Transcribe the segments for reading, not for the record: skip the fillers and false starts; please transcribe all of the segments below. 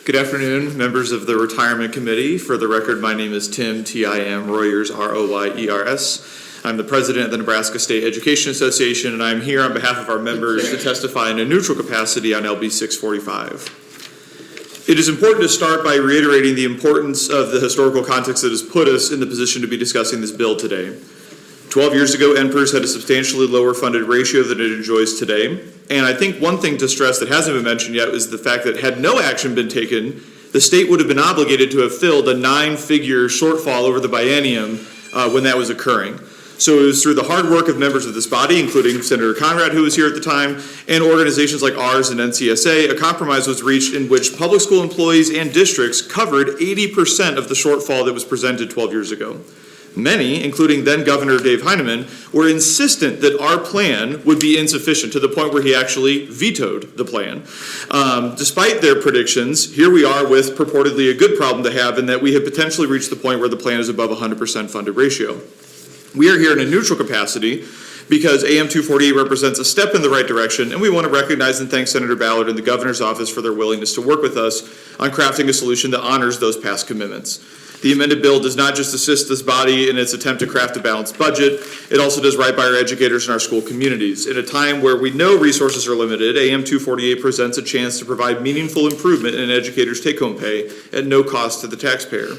Good afternoon, members of the Retirement Committee. For the record, my name is Tim, T-I-M, Royers, R-O-Y-E-R-S. I'm the president of the Nebraska State Education Association, and I'm here on behalf of our members to testify in a neutral capacity on LB645. It is important to start by reiterating the importance of the historical context that has put us in the position to be discussing this bill today. 12 years ago, NPERS had a substantially lower funded ratio than it enjoys today. And I think one thing to stress that hasn't been mentioned yet is the fact that had no action been taken, the state would have been obligated to have filled a 9-figure shortfall over the biennium when that was occurring. So it was through the hard work of members of this body, including Senator Conrad, who was here at the time, and organizations like ours and NSEA, a compromise was reached in which public school employees and districts covered 80% of the shortfall that was presented 12 years ago. Many, including then Governor Dave Heineman, were insistent that our plan would be insufficient to the point where he actually vetoed the plan. Despite their predictions, here we are with purportedly a good problem to have in that we have potentially reached the point where the plan is above 100% funded ratio. We are here in a neutral capacity because AM 248 represents a step in the right direction, and we want to recognize and thank Senator Ballard and the governor's office for their willingness to work with us on crafting a solution that honors those past commitments. The amended bill does not just assist this body in its attempt to craft a balanced budget, it also does right by our educators and our school communities. In a time where we know resources are limited, AM 248 presents a chance to provide meaningful improvement in educators' take-home pay at no cost to the taxpayer.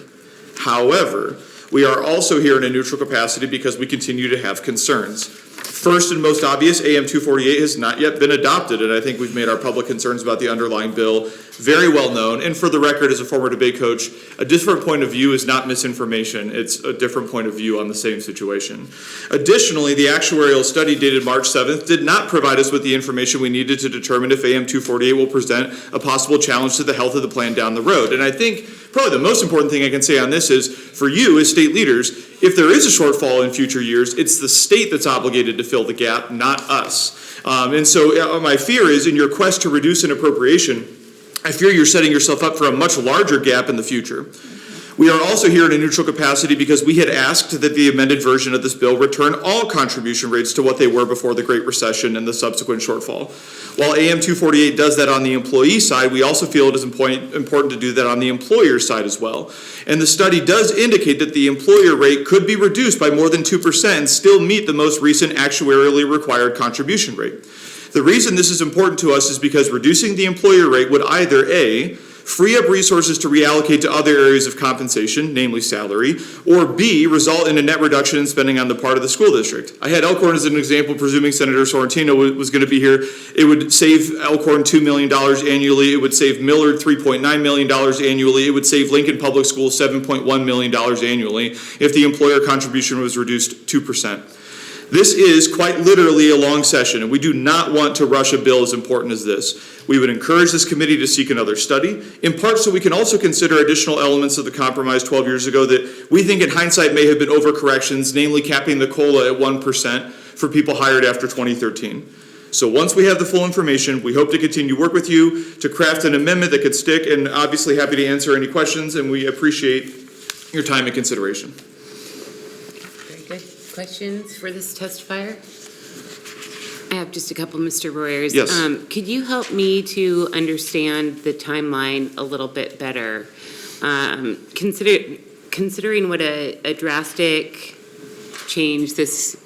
However, we are also here in a neutral capacity because we continue to have concerns. First and most obvious, AM 248 has not yet been adopted, and I think we've made our public concerns about the underlying bill very well known. And for the record, as a former debate coach, a different point of view is not misinformation. It's a different point of view on the same situation. Additionally, the actuarial study dated March 7th did not provide us with the information we needed to determine if AM 248 will present a possible challenge to the health of the plan down the road. And I think probably the most important thing I can say on this is, for you as state leaders, if there is a shortfall in future years, it's the state that's obligated to fill the gap, not us. And so my fear is, in your quest to reduce an appropriation, I fear you're setting yourself up for a much larger gap in the future. We are also here in a neutral capacity because we had asked that the amended version of this bill return all contribution rates to what they were before the Great Recession and the subsequent shortfall. While AM 248 does that on the employee side, we also feel it is important to do that on the employer side as well. And the study does indicate that the employer rate could be reduced by more than 2% and still meet the most recent actuarially required contribution rate. The reason this is important to us is because reducing the employer rate would either A, free up resources to reallocate to other areas of compensation, namely salary, or B, result in a net reduction in spending on the part of the school district. I had Elkhorn as an example, presuming Senator Sorrentino was going to be here. It would save Elkhorn $2 million annually. It would save Millard $3.9 million annually. It would save Lincoln Public Schools $7.1 million annually if the employer contribution was reduced 2%. This is quite literally a long session, and we do not want to rush a bill as important as this. We would encourage this committee to seek another study, in part so we can also consider additional elements of the compromise 12 years ago that we think in hindsight may have been overcorrections, namely capping the COLA at 1% for people hired after 2013. So once we have the full information, we hope to continue work with you to craft an amendment that could stick, and obviously happy to answer any questions, and we appreciate your time and consideration. Very good. Questions for this testifier? I have just a couple, Mr. Royers. Yes. Could you help me to understand the timeline a little bit better? Considering what a drastic change this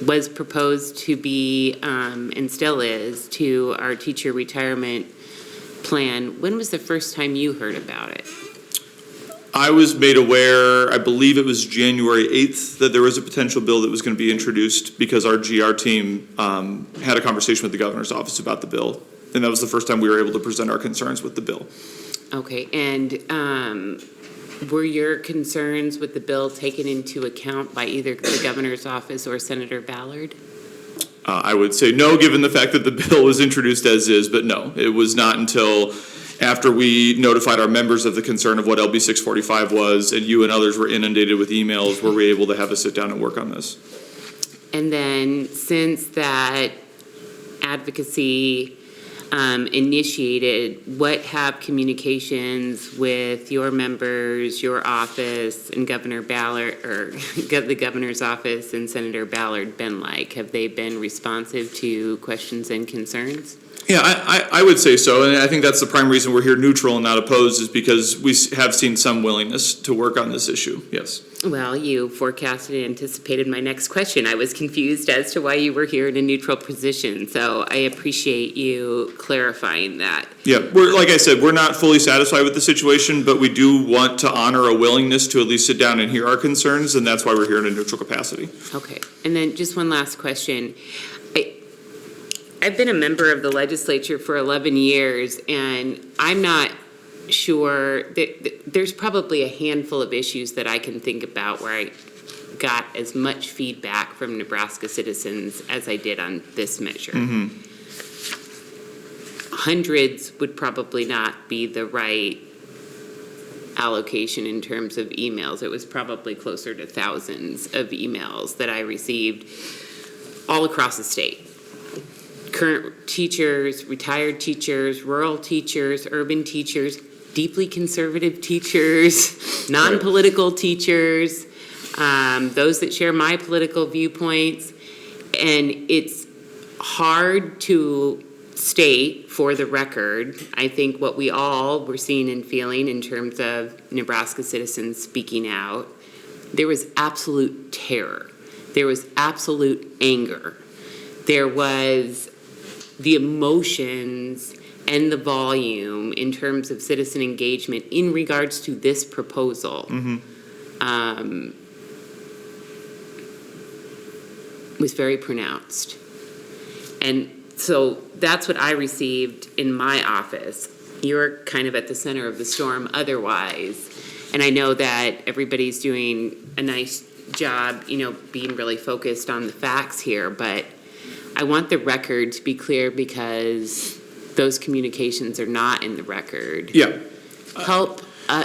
was proposed to be and still is to our teacher retirement plan, when was the first time you heard about it? I was made aware, I believe it was January 8th, that there was a potential bill that was going to be introduced because our GR team had a conversation with the governor's office about the bill. And that was the first time we were able to present our concerns with the bill. Okay, and were your concerns with the bill taken into account by either the governor's office or Senator Ballard? I would say no, given the fact that the bill was introduced as is, but no, it was not until after we notified our members of the concern of what LB645 was, and you and others were inundated with emails, were we able to have a sit down and work on this. And then since that advocacy initiated, what have communications with your members, your office, and Governor Ballard, or the governor's office and Senator Ballard been like? Have they been responsive to questions and concerns? Yeah, I would say so, and I think that's the prime reason we're here neutral and not opposed is because we have seen some willingness to work on this issue, yes. Well, you forecasted and anticipated my next question. I was confused as to why you were here in a neutral position, so I appreciate you clarifying that. Yeah, like I said, we're not fully satisfied with the situation, but we do want to honor a willingness to at least sit down and hear our concerns, and that's why we're here in a neutral capacity. Okay, and then just one last question. I've been a member of the legislature for 11 years, and I'm not sure that there's probably a handful of issues that I can think about where I got as much feedback from Nebraska citizens as I did on this measure. Mm-hmm. Hundreds would probably not be the right allocation in terms of emails. It was probably closer to thousands of emails that I received all across the state. Current teachers, retired teachers, rural teachers, urban teachers, deeply conservative teachers, non-political teachers, those that share my political viewpoints. And it's hard to state for the record, I think what we all were seeing and feeling in terms of Nebraska citizens speaking out, there was absolute terror. There was absolute anger. There was the emotions and the volume in terms of citizen engagement in regards to this proposal was very pronounced. And so that's what I received in my office. You're kind of at the center of the storm otherwise. And I know that everybody's doing a nice job, being really focused on the facts here, but I want the record to be clear because those communications are not in the record. Yeah. Help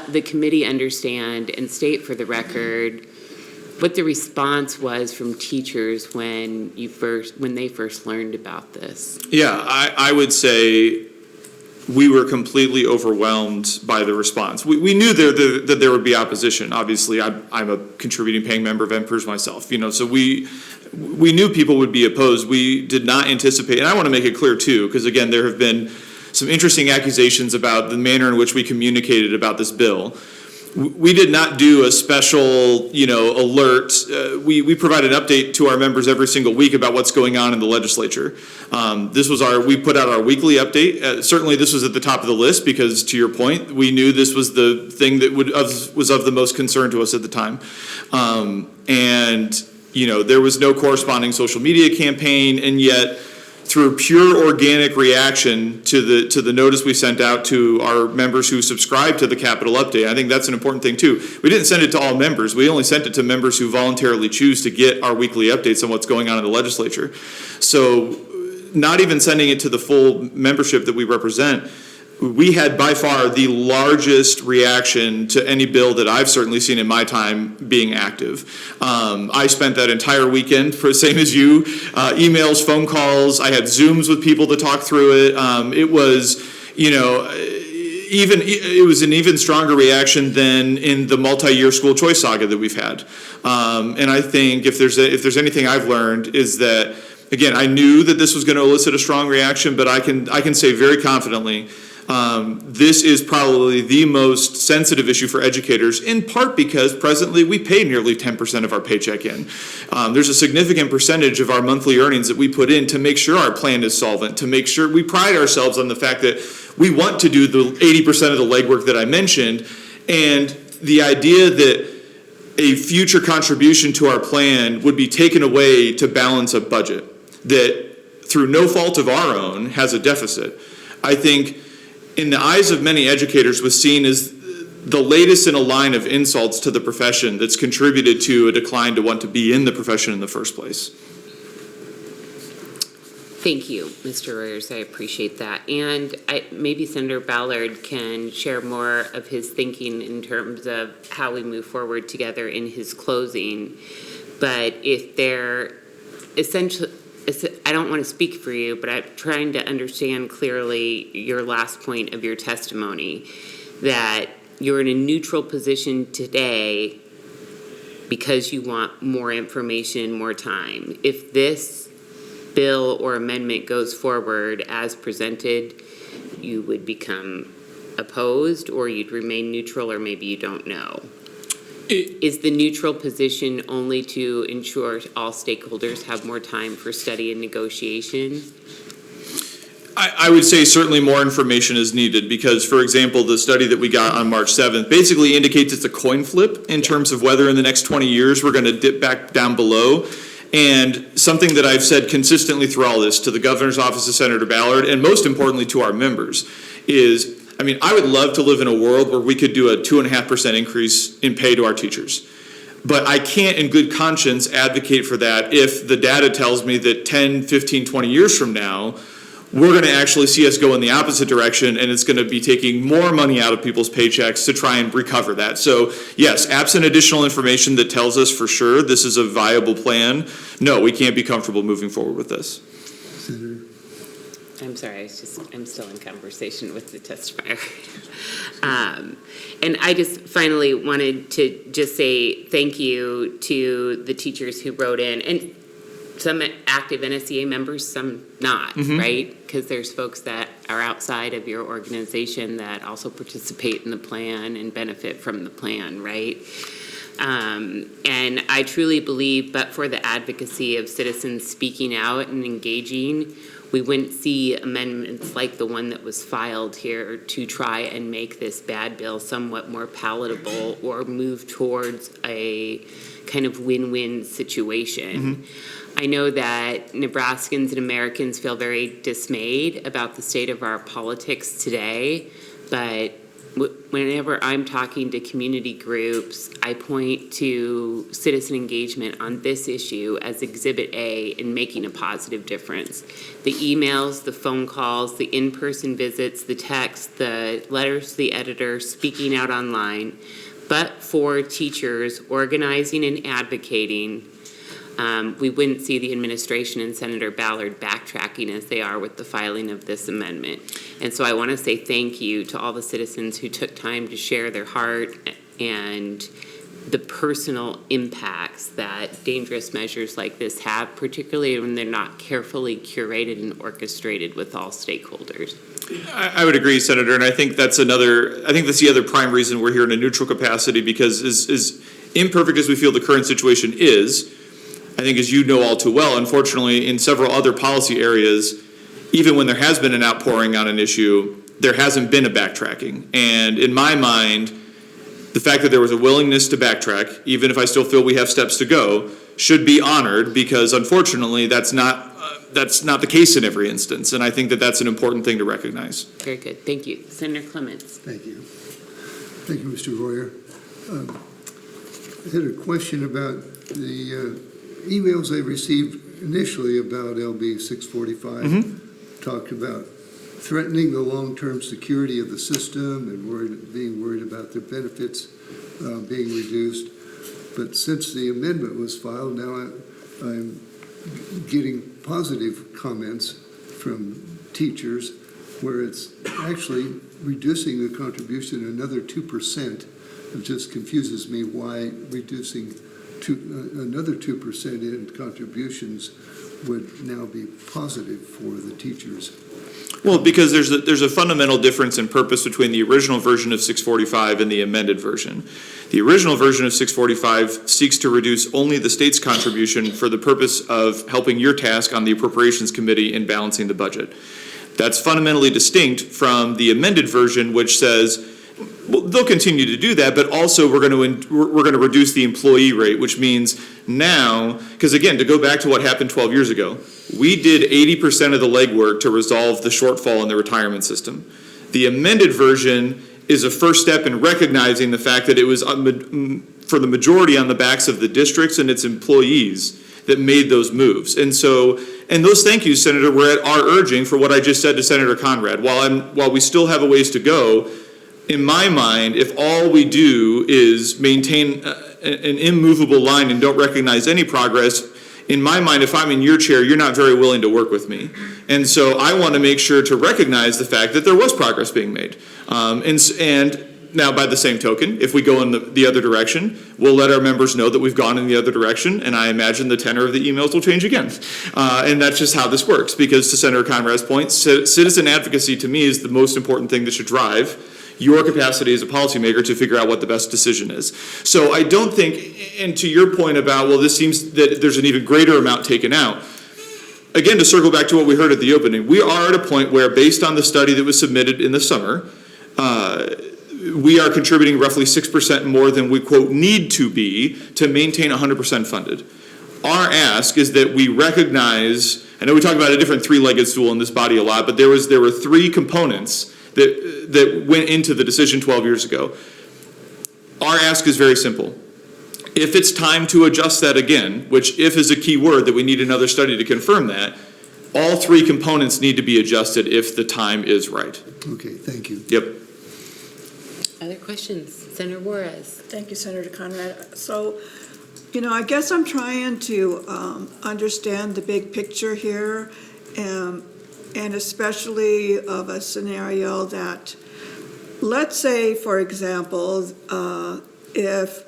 the committee understand and state for the record what the response was from teachers when they first learned about this. Yeah, I would say we were completely overwhelmed by the response. We knew that there would be opposition. Obviously, I'm a contributing paying member of NPERS myself, so we knew people would be opposed. We did not anticipate, and I want to make it clear too, because again, there have been some interesting accusations about the manner in which we communicated about this bill. We did not do a special, alert. We provide an update to our members every single week about what's going on in the legislature. We put out our weekly update. Certainly this was at the top of the list because, to your point, we knew this was the thing that was of the most concern to us at the time. There was no corresponding social media campaign, and yet through pure organic reaction to the notice we sent out to our members who subscribe to the Capitol Update. I think that's an important thing too. We didn't send it to all members. We only sent it to members who voluntarily choose to get our weekly updates on what's going on in the legislature. So not even sending it to the full membership that we represent, we had by far the largest reaction to any bill that I've certainly seen in my time being active. I spent that entire weekend, same as you, emails, phone calls. I had Zooms with people to talk through it. It was, it was an even stronger reaction than in the multi-year school choice saga that we've had. And I think if there's anything I've learned is that, again, I knew that this was going to elicit a strong reaction, but I can say very confidently this is probably the most sensitive issue for educators, in part because presently we pay nearly 10% of our paycheck in. There's a significant percentage of our monthly earnings that we put in to make sure our plan is solvent, to make sure we pride ourselves on the fact that we want to do the 80% of the legwork that I mentioned, and the idea that a future contribution to our plan would be taken away to balance a budget that, through no fault of our own, has a deficit, I think in the eyes of many educators was seen as the latest in a line of insults to the profession that's contributed to a decline to want to be in the profession in the first place. Thank you, Mr. Reyes. I appreciate that. And maybe Senator Ballard can share more of his thinking in terms of how we move forward together in his closing. But if they're essentially, I don't want to speak for you, but I'm trying to understand clearly your last point of your testimony, that you're in a neutral position today because you want more information, more time. If this bill or amendment goes forward as presented, you would become opposed, or you'd remain neutral, or maybe you don't know? Is the neutral position only to ensure all stakeholders have more time for study and negotiation? I would say certainly more information is needed because, for example, the study that we got on March 7th basically indicates it's a coin flip in terms of whether in the next 20 years we're going to dip back down below. And something that I've said consistently through all this to the governor's office of Senator Ballard, and most importantly to our members, is, I mean, I would love to live in a world where we could do a 2.5% increase in pay to our teachers. But I can't in good conscience advocate for that if the data tells me that 10, 15, 20 years from now, we're going to actually see us go in the opposite direction, and it's going to be taking more money out of people's paychecks to try and recover that. So, yes, absent additional information that tells us for sure this is a viable plan, no, we can't be comfortable moving forward with this. Senator. I'm sorry, I'm still in conversation with the testifier. And I just finally wanted to just say thank you to the teachers who wrote in, and some active NSEA members, some not, right? Because there's folks that are outside of your organization that also participate in the plan and benefit from the plan, right? And I truly believe, but for the advocacy of citizens speaking out and engaging, we wouldn't see amendments like the one that was filed here to try and make this bad bill somewhat more palatable or move towards a kind of win-win situation. I know that Nebraskans and Americans feel very dismayed about the state of our politics today, but whenever I'm talking to community groups, I point to citizen engagement on this issue as Exhibit A in making a positive difference. The emails, the phone calls, the in-person visits, the texts, the letters to the editor, speaking out online, but for teachers organizing and advocating, we wouldn't see the administration and Senator Ballard backtracking as they are with the filing of this amendment. And so I want to say thank you to all the citizens who took time to share their heart and the personal impacts that dangerous measures like this have, particularly when they're not carefully curated and orchestrated with all stakeholders. I would agree, Senator, and I think that's the other prime reason we're here in a neutral capacity, because as imperfect as we feel the current situation is, I think, as you know all too well, unfortunately, in several other policy areas, even when there has been an outpouring on an issue, there hasn't been a backtracking. And in my mind, the fact that there was a willingness to backtrack, even if I still feel we have steps to go, should be honored, because unfortunately, that's not the case in every instance. And I think that that's an important thing to recognize. Very good. Thank you. Senator Clements. Thank you. Thank you, Mr. Royer. I had a question about the emails I received initially about LB645. Talked about threatening the long-term security of the system and being worried about their benefits being reduced. But since the amendment was filed, now I'm getting positive comments from teachers where it's actually reducing the contribution another 2%. It just confuses me why reducing another 2% in contributions would now be positive for the teachers. Well, because there's a fundamental difference in purpose between the original version of 645 and the amended version. The original version of 645 seeks to reduce only the state's contribution for the purpose of helping your task on the Appropriations Committee in balancing the budget. That's fundamentally distinct from the amended version, which says, well, they'll continue to do that, but also we're going to reduce the employee rate, which means now, because again, to go back to what happened 12 years ago, we did 80% of the legwork to resolve the shortfall in the retirement system. The amended version is a first step in recognizing the fact that it was for the majority on the backs of the districts and its employees that made those moves. And so, and those thank yous, Senator, were at our urging for what I just said to Senator Conrad. While we still have a ways to go, in my mind, if all we do is maintain an immovable line and don't recognize any progress, in my mind, if I'm in your chair, you're not very willing to work with me. And so I want to make sure to recognize the fact that there was progress being made. And Now, by the same token, if we go in the other direction, we'll let our members know that we've gone in the other direction, and I imagine the tenor of the emails will change again. And that's just how this works, because to Senator Conrad's point, citizen advocacy to me is the most important thing that should drive your capacity as a policymaker to figure out what the best decision is. So I don't think, and to your point about, well, this seems that there's an even greater amount taken out, again, to circle back to what we heard at the opening, we are at a point where, based on the study that was submitted in the summer, we are contributing roughly 6% more than we, quote, need to be to maintain 100% funded. Our ask is that we recognize, I know we talk about a different three-legged stool in this body a lot, but there were three components that went into the decision 12 years ago. Our ask is very simple. If it's time to adjust that again, which if is a key word that we need another study to confirm that, all three components need to be adjusted if the time is right. Okay, thank you. Yep. Other questions? Senator Juarez. Thank you, Senator Conrad. So, I guess I'm trying to understand the big picture here, and especially of a scenario that, let's say, for example, if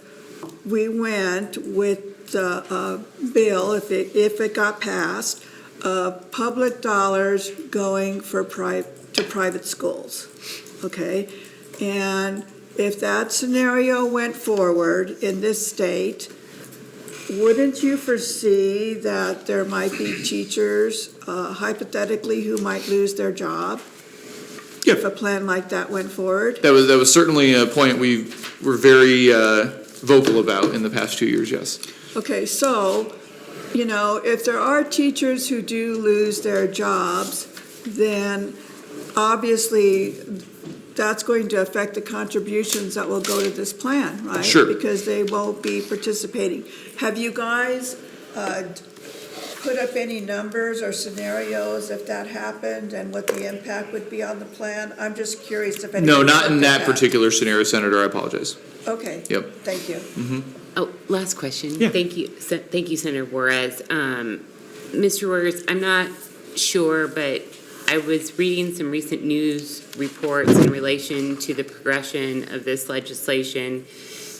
we went with the bill, if it got passed, public dollars going to private schools, okay? And if that scenario went forward in this state, wouldn't you foresee that there might be teachers, hypothetically, who might lose their job if a plan like that went forward? That was certainly a point we were very vocal about in the past 2 years, yes. Okay, so, if there are teachers who do lose their jobs, then obviously that's going to affect the contributions that will go to this plan, right? Sure. Because they won't be participating. Have you guys put up any numbers or scenarios if that happened and what the impact would be on the plan? I'm just curious if any. No, not in that particular scenario, Senator, I apologize. Okay. Yep. Thank you. Oh, last question. Yeah. Thank you, Senator Juarez. Mr. Juarez, I'm not sure, but I was reading some recent news reports in relation to the progression of this legislation.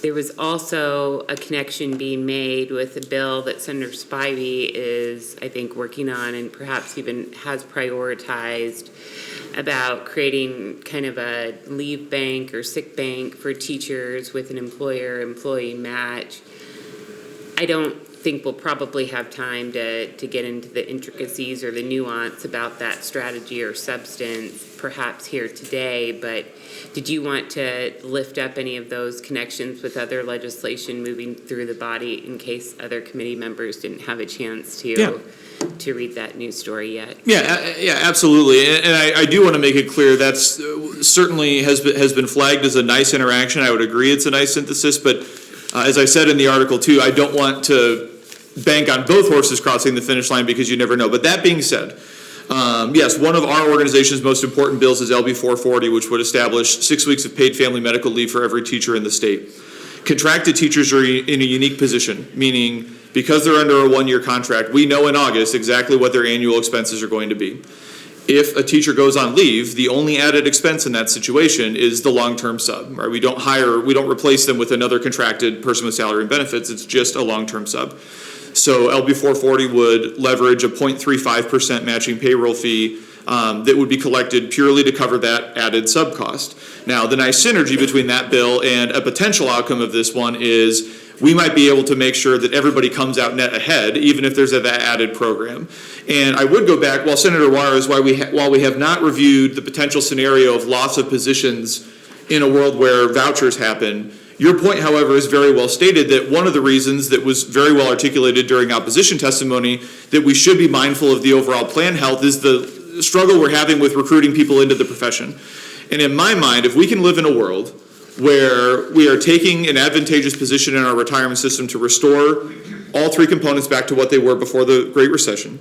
There was also a connection being made with a bill that Senator Spivey is, I think, working on and perhaps even has prioritized about creating kind of a leave bank or sick bank for teachers with an employer-employee match. I don't think we'll probably have time to get into the intricacies or the nuance about that strategy or substance perhaps here today, but did you want to lift up any of those connections with other legislation moving through the body in case other committee members didn't have a chance to read that news story yet? Yeah, absolutely. And I do want to make it clear that's certainly has been flagged as a nice interaction. I would agree it's a nice synthesis, but as I said in the article too, I don't want to bank on both horses crossing the finish line because you never know. But that being said, yes, one of our organization's most important bills is LB645, which would establish 6 weeks of paid family medical leave for every teacher in the state. Contracted teachers are in a unique position, meaning because they're under a one-year contract, we know in August exactly what their annual expenses are going to be. If a teacher goes on leave, the only added expense in that situation is the long-term sub, right? We don't replace them with another contracted person with salary and benefits. It's just a long-term sub. So LB645 would leverage a 0.35% matching payroll fee that would be collected purely to cover that added sub cost. Now, the nice synergy between that bill and a potential outcome of this one is we might be able to make sure that everybody comes out net ahead, even if there's that added program. And I would go back, while Senator Juarez, while we have not reviewed the potential scenario of loss of positions in a world where vouchers happen, your point, however, is very well stated that one of the reasons that was very well articulated during opposition testimony that we should be mindful of the overall plan health is the struggle we're having with recruiting people into the profession. And in my mind, if we can live in a world where we are taking an advantageous position in our retirement system to restore all three components back to what they were before the Great Recession,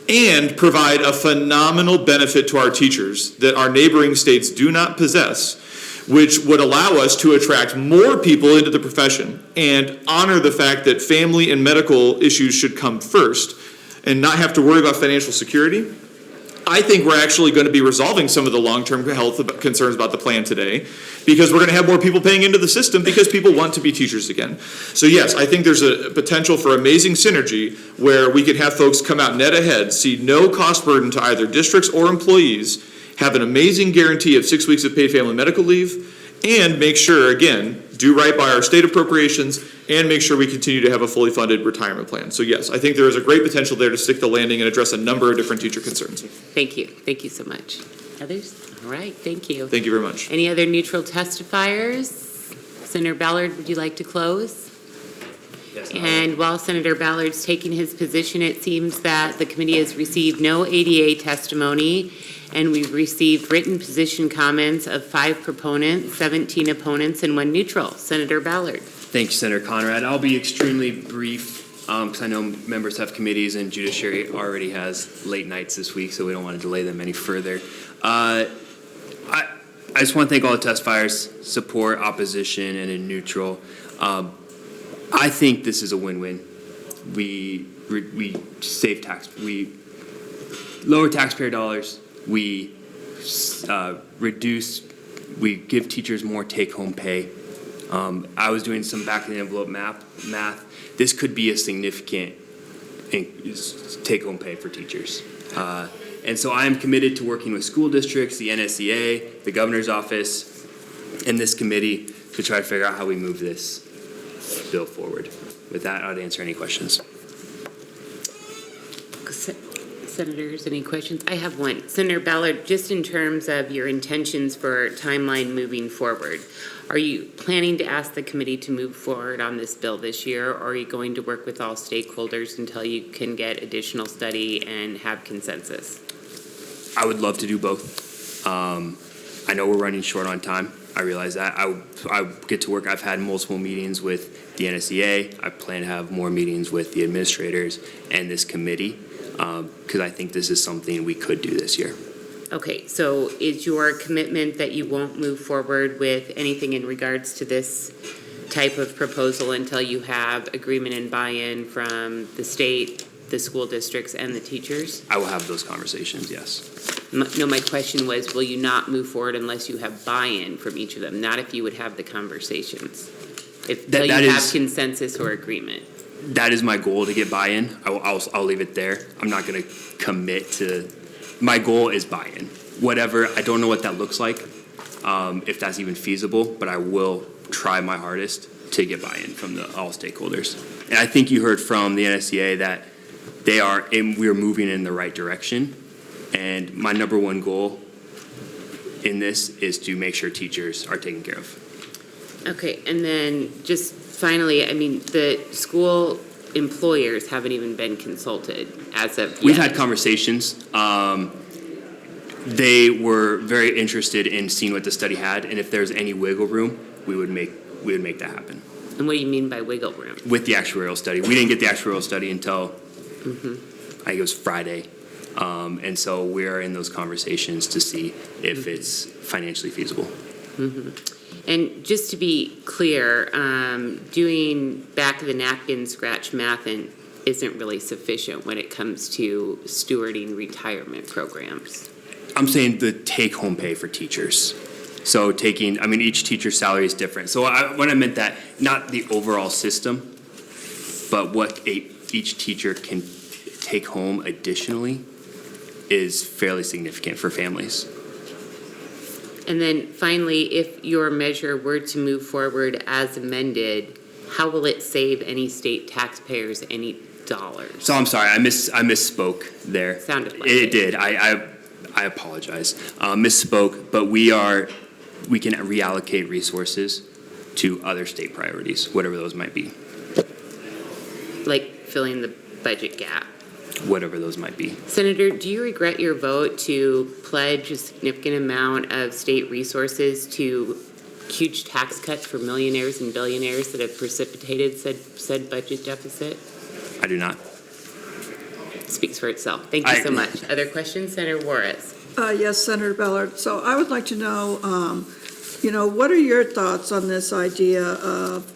and provide a phenomenal benefit to our teachers that our neighboring states do not possess, which would allow us to attract more people into the profession and honor the fact that family and medical issues should come first and not have to worry about financial security, I think we're actually going to be resolving some of the long-term health concerns about the plan today, because we're going to have more people paying into the system because people want to be teachers again. So yes, I think there's a potential for amazing synergy where we could have folks come out net ahead, see no cost burden to either districts or employees, have an amazing guarantee of 6 weeks of paid family medical leave, and make sure, again, do right by our state appropriations and make sure we continue to have a fully funded retirement plan. So yes, I think there is a great potential there to stick the landing and address a number of different teacher concerns. Thank you. Thank you so much. Others? All right, thank you. Thank you very much. Any other neutral testifiers? Senator Ballard, would you like to close? Yes. And while Senator Ballard's taking his position, it seems that the committee has received no ADA testimony, and we've received written position comments of 5 proponents, 17 opponents, and 1 neutral. Senator Ballard. Thank you, Senator Conrad. I'll be extremely brief because I know members have committees and judiciary already has late nights this week, so we don't want to delay them any further. I just want to thank all the testifiers, support, opposition, and a neutral. I think this is a win-win. We save tax, we lower taxpayer dollars, we we give teachers more take-home pay. I was doing some back-of-the-envelope math. This could be a significant take-home pay for teachers. And so I am committed to working with school districts, the NSEA, the governor's office, and this committee to try to figure out how we move this bill forward. With that, I'd answer any questions. Senators, any questions? I have one. Senator Ballard, just in terms of your intentions for timeline moving forward, are you planning to ask the committee to move forward on this bill this year, or are you going to work with all stakeholders until you can get additional study and have consensus? I would love to do both. I know we're running short on time. I realize that. I get to work. I've had multiple meetings with the NSEA. I plan to have more meetings with the administrators and this committee because I think this is something we could do this year. Okay, so is your commitment that you won't move forward with anything in regards to this type of proposal until you have agreement and buy-in from the state, the school districts, and the teachers? I will have those conversations, yes. No, my question was, will you not move forward unless you have buy-in from each of them, not if you would have the conversations? Until you have consensus or agreement. That is my goal, to get buy-in. I'll leave it there. I'm not going to commit to. My goal is buy-in. Whatever, I don't know what that looks like, if that's even feasible, but I will try my hardest to get buy-in from all stakeholders. And I think you heard from the NSEA that we're moving in the right direction. And my number one goal in this is to make sure teachers are taken care of. Okay, and then just finally, I mean, the school employers haven't even been consulted as of yet. We've had conversations. They were very interested in seeing what the study had, and if there's any wiggle room, we would make that happen. And what do you mean by wiggle room? With the actuarial study. We didn't get the actuarial study until I think it was Friday. And so we're in those conversations to see if it's financially feasible. And just to be clear, doing back of the napkin scratch math isn't really sufficient when it comes to stewarding retirement programs. I'm saying the take-home pay for teachers. So each teacher's salary is different. So when I meant that, not the overall system, but what each teacher can take home additionally is fairly significant for families. And then finally, if your measure were to move forward as amended, how will it save any state taxpayers any dollars? So I'm sorry, I misspoke there. Sounded like it did. I apologize. Misspoke, but we can reallocate resources to other state priorities, whatever those might be. Like filling the budget gap. Whatever those might be. Senator, do you regret your vote to pledge a significant amount of state resources to huge tax cuts for millionaires and billionaires that have precipitated said budget deficit? I do not. Speaks for itself. Thank you so much. Other questions? Senator Juarez. Yes, Senator Ballard. So I would like to know, what are your thoughts on this idea of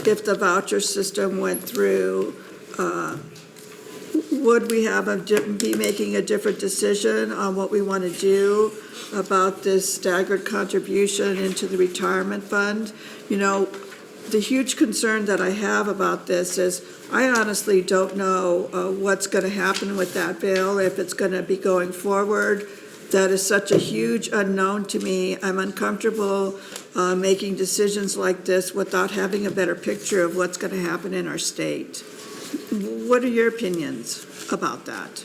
if the voucher system went through, would we be making a different decision on what we want to do about this staggered contribution into the retirement fund? You know, the huge concern that I have about this is I honestly don't know what's going to happen with that bill, if it's going to be going forward. That is such a huge unknown to me. I'm uncomfortable making decisions like this without having a better picture of what's going to happen in our state. What are your opinions about that?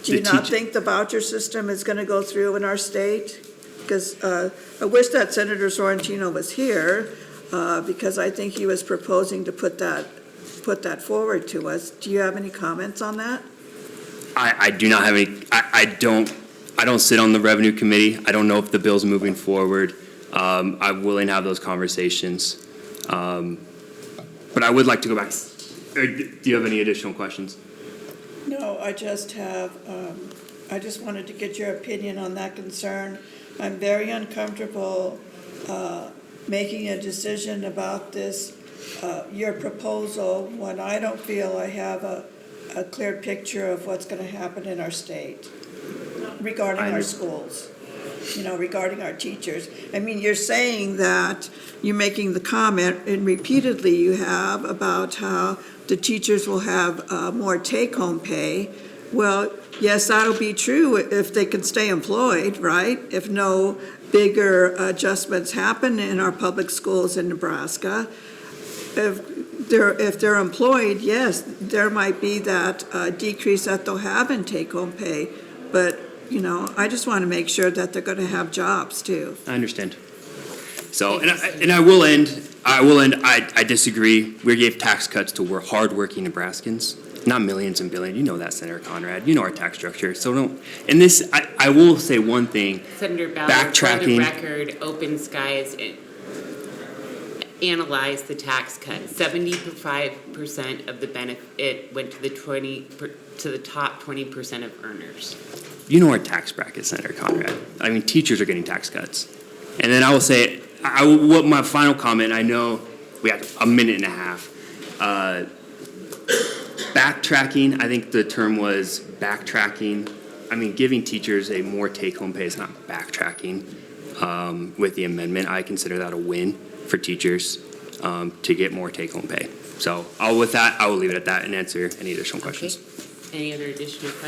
Do you not think the voucher system is going to go through in our state? Because I wish that Senator Sorrentino was here, because I think he was proposing to put that forward to us. Do you have any comments on that? I do not have any, I don't sit on the revenue committee. I don't know if the bill's moving forward. I'm willing to have those conversations. But I would like to go back. Do you have any additional questions? No, I just wanted to get your opinion on that concern. I'm very uncomfortable making a decision about this, your proposal, when I don't feel I have a clear picture of what's going to happen in our state regarding our schools, regarding our teachers. I mean, you're saying that you're making the comment, and repeatedly you have, about how the teachers will have more take-home pay. Well, yes, that'll be true if they can stay employed, right? If no bigger adjustments happen in our public schools in Nebraska. If they're employed, yes, there might be that decrease that they'll have in take-home pay. But, I just want to make sure that they're going to have jobs too. I understand. So, and I will end, I disagree. We gave tax cuts to hardworking Nebraskans, not millions and billions. You know that, Senator Conrad. You know our tax structure. So and this, I will say one thing. Senator Ballard, for the record, Open Skies analyzed the tax cut. 75% of the benefit went to the top 20% of earners. You know our tax bracket, Senator Conrad. I mean, teachers are getting tax cuts. And then I will say, what my final comment, I know we have a minute and a half. Backtracking, I think the term was backtracking. I mean, giving teachers a more take-home pay is not backtracking. With the amendment, I consider that a win for teachers to get more take-home pay. So with that, I will leave it at that and answer any additional questions. Okay. Any other additional questions?